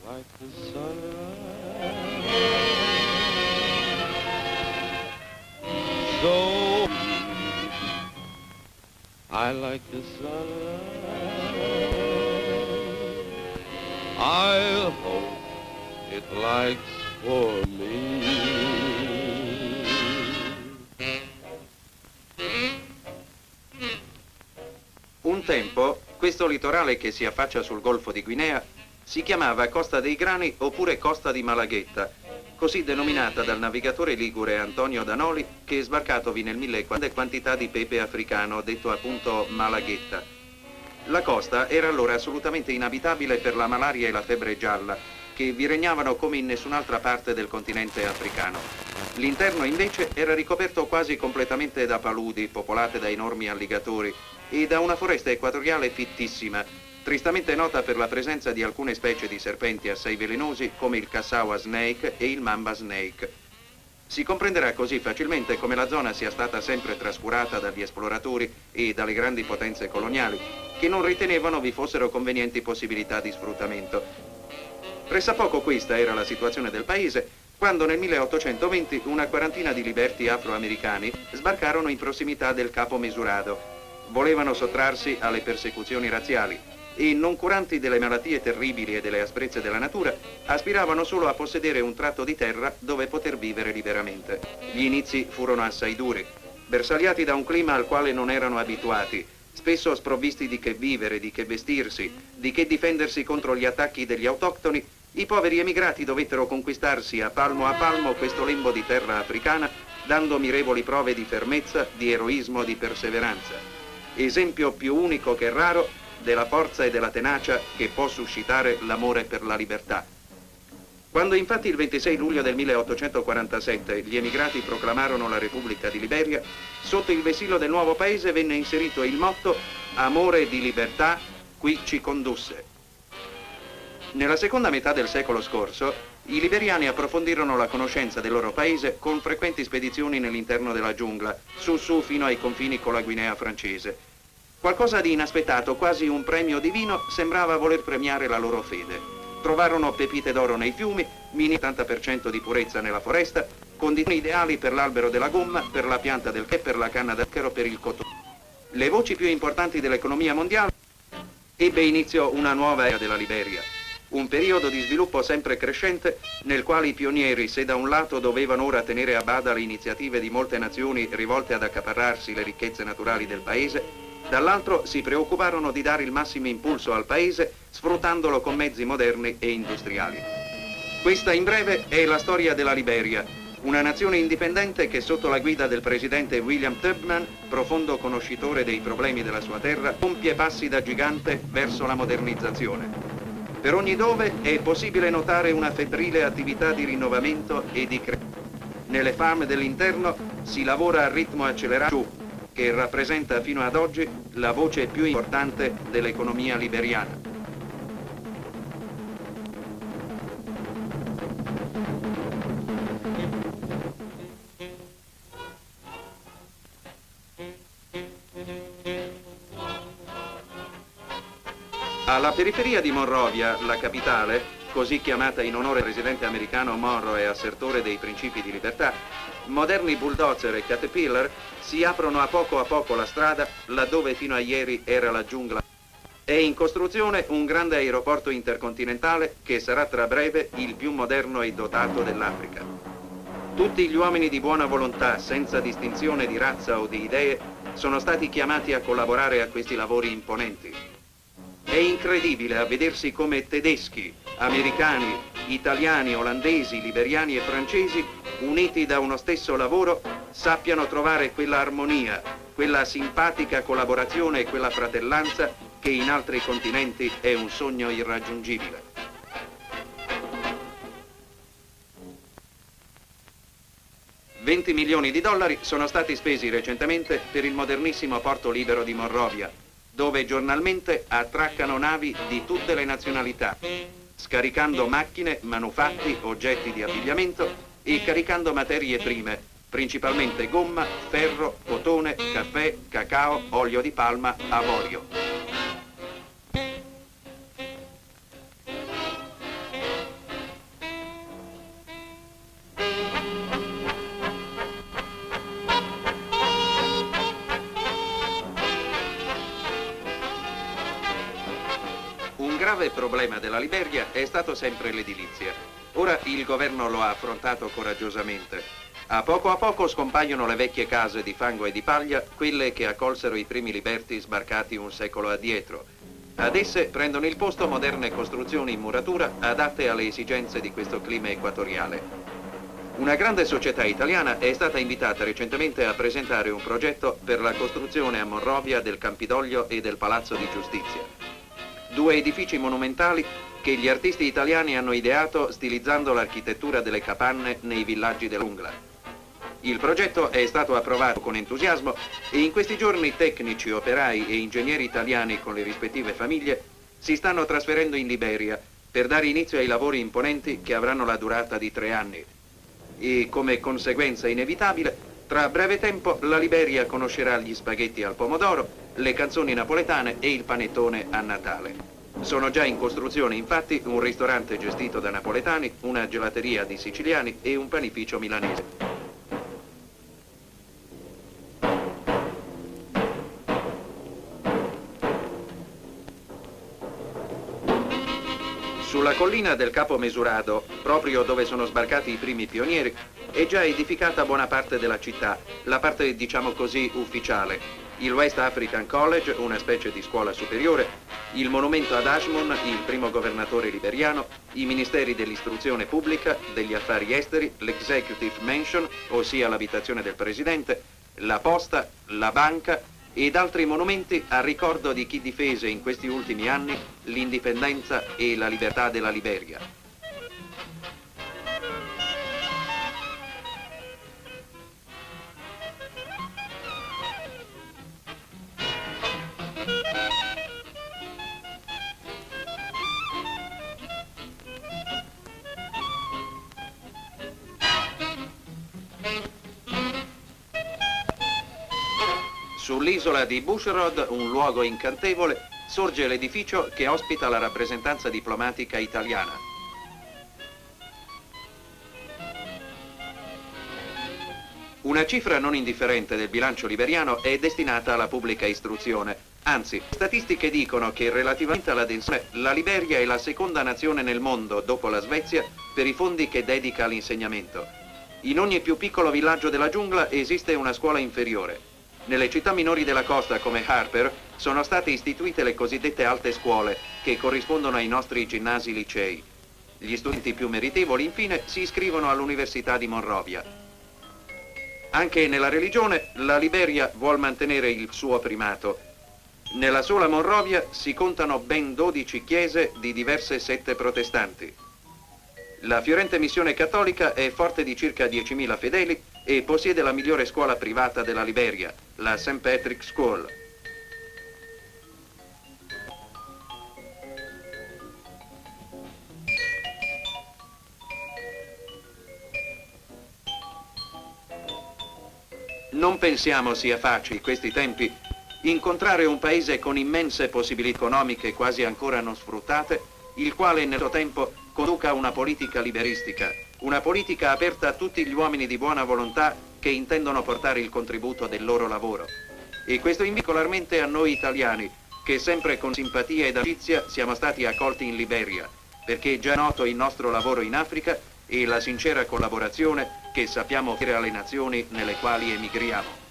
like the sunrise, so I like the sunrise. I hope it likes for me. Un tempo, questo litorale che si affaccia sul Golfo di Guinea si chiamava Costa dei Grani oppure Costa di Malaghetta, così denominata dal navigatore ligure Antonio Danoli, che sbarcatovi nel 1000 grande quantità di pepe africano, detto appunto Malaghetta. La costa era allora assolutamente inabitabile per la malaria e la febbre gialla, che vi regnavano come in nessun'altra parte del continente africano. L'interno invece era ricoperto quasi completamente da paludi, popolate da enormi alligatori, e da una foresta equatoriale fittissima, tristamente nota per la presenza di alcune specie di serpenti assai velenosi come il Kassawa snake e il mamba snake. Si comprenderà così facilmente come la zona sia stata sempre trascurata dagli esploratori e dalle grandi potenze coloniali, che non ritenevano vi fossero convenienti possibilità di sfruttamento. Pressappoco questa era la situazione del paese quando nel 1820 una quarantina di liberti afroamericani sbarcarono in prossimità del Capo Mesurado. Volevano sottrarsi alle persecuzioni razziali e, non curanti delle malattie terribili e delle asprezze della natura, aspiravano solo a possedere un tratto di terra dove poter vivere liberamente. Gli inizi furono assai duri, bersagliati da un clima al quale non erano abituati, spesso sprovvisti di che vivere, di che vestirsi, di che difendersi contro gli attacchi degli autoctoni. I poveri emigrati dovettero conquistarsi a palmo questo lembo di terra africana, dando mirevoli prove di fermezza, di eroismo, di perseveranza. Esempio più unico che raro della forza e della tenacia che può suscitare l'amore per la libertà. Quando infatti il 26 luglio del 1847 gli emigrati proclamarono la Repubblica di Liberia, sotto il vessillo del nuovo paese venne inserito il motto «Amore di libertà, qui ci condusse». Nella seconda metà del secolo scorso, i liberiani approfondirono la conoscenza del loro paese con frequenti spedizioni nell'interno della giungla, su fino ai confini con la Guinea francese. Qualcosa di inaspettato, quasi un premio divino, sembrava voler premiare la loro fede. Trovarono pepite d'oro nei fiumi, mini 80% di purezza nella foresta, condizioni ideali per l'albero della gomma, per la pianta del tè, per la canna d'acero, per il cotone. Le voci più importanti dell'economia mondiale. Ebbe inizio una nuova era della Liberia. Un periodo di sviluppo sempre crescente nel quale i pionieri, se da un lato dovevano ora tenere a bada le iniziative di molte nazioni rivolte ad accaparrarsi le ricchezze naturali del paese, dall'altro si preoccuparono di dare il massimo impulso al paese sfruttandolo con mezzi moderni e industriali. Questa in breve è la storia della Liberia, una nazione indipendente che sotto la guida del presidente William Tubman, profondo conoscitore dei problemi della sua terra, compie passi da gigante verso la modernizzazione. Per ogni dove è possibile notare una febbrile attività di rinnovamento e di crescita. Nelle farm dell'interno si lavora a ritmo accelerato, che rappresenta fino ad oggi la voce più importante dell'economia liberiana. Alla periferia di Monrovia, la capitale, così chiamata in onore del presidente americano Monroe e assertore dei principi di libertà, moderni bulldozer e caterpillar si aprono a poco la strada laddove fino a ieri era la giungla. È in costruzione un grande aeroporto intercontinentale che sarà tra breve il più moderno e dotato dell'Africa. Tutti gli uomini di buona volontà, senza distinzione di razza o di idee, sono stati chiamati a collaborare a questi lavori imponenti. È incredibile a vedersi come tedeschi, americani, italiani, olandesi, liberiani e francesi, uniti da uno stesso lavoro, sappiano trovare quella armonia, quella simpatica collaborazione e quella fratellanza che in altri continenti è un sogno irraggiungibile. $20 milioni sono stati spesi recentemente per il modernissimo porto libero di Monrovia, dove giornalmente attraccano navi di tutte le nazionalità, scaricando macchine, manufatti, oggetti di abbigliamento e caricando materie prime, principalmente gomma, ferro, cotone, caffè, cacao, olio di palma, avorio. grave problema della Liberia è stato sempre l'edilizia. Ora il governo lo ha affrontato coraggiosamente. A poco scompaiono le vecchie case di fango e di paglia, quelle che accolsero i primi liberti sbarcati un secolo addietro. Ad esse prendono il posto moderne costruzioni in muratura adatte alle esigenze di questo clima equatoriale. Una grande società italiana è stata invitata recentemente a presentare un progetto per la costruzione a Monrovia del Campidoglio e del Palazzo di Giustizia. Due edifici monumentali che gli artisti italiani hanno ideato stilizzando l'architettura delle capanne nei villaggi della giungla. Il progetto è stato approvato con entusiasmo e in questi giorni tecnici, operai e ingegneri italiani con le rispettive famiglie si stanno trasferendo in Liberia per dare inizio ai lavori imponenti che avranno la durata di 3 anni. E come conseguenza inevitabile, tra breve tempo la Liberia conoscerà gli spaghetti al pomodoro, le canzoni napoletane e il panettone a Natale. Sono già in costruzione infatti un ristorante gestito da napoletani, una gelateria di siciliani e un panificio milanese. Sulla collina del Capo Mesurado, proprio dove sono sbarcati i primi pionieri, è già edificata buona parte della città, la parte diciamo così ufficiale. Il West African College, una specie di scuola superiore, il monumento ad Ashmun, il primo governatore liberiano, i ministeri dell'istruzione pubblica, degli affari esteri, l'Executive Mansion, ossia l'abitazione del presidente, la posta, la banca ed altri monumenti a ricordo di chi difese in questi ultimi anni l'indipendenza e la libertà della Liberia. Sull'isola di Bushrod, un luogo incantevole, sorge l'edificio che ospita la rappresentanza diplomatica italiana. Una cifra non indifferente del bilancio liberiano è destinata alla pubblica istruzione. Anzi, statistiche dicono che relativamente alla densità, la Liberia è la seconda nazione nel mondo, dopo la Svezia, per i fondi che dedica all'insegnamento. In ogni più piccolo villaggio della giungla esiste una scuola inferiore. Nelle città minori della costa, come Harper, sono state istituite le cosiddette alte scuole, che corrispondono ai nostri ginnasi licei. Gli studenti più meritevoli, infine, si iscrivono all'Università di Monrovia. Anche nella religione, la Liberia vuol mantenere il suo primato. Nella sola Monrovia si contano ben 12 chiese di diverse sette protestanti. La fiorente missione cattolica è forte di circa 10.000 fedeli e possiede la migliore scuola privata della Liberia, la St. Patrick's School. Non pensiamo sia facile in questi tempi incontrare un paese con immense possibilità economiche quasi ancora non sfruttate, il quale nel suo tempo conduca una politica liberistica, una politica aperta a tutti gli uomini di buona volontà che intendono portare il contributo del loro lavoro. E questo particolarmente a noi italiani, che sempre con simpatia ed amicizia siamo stati accolti in Liberia, perché è già noto il nostro lavoro in Africa e la sincera collaborazione che sappiamo offrire alle nazioni nelle quali emigriamo.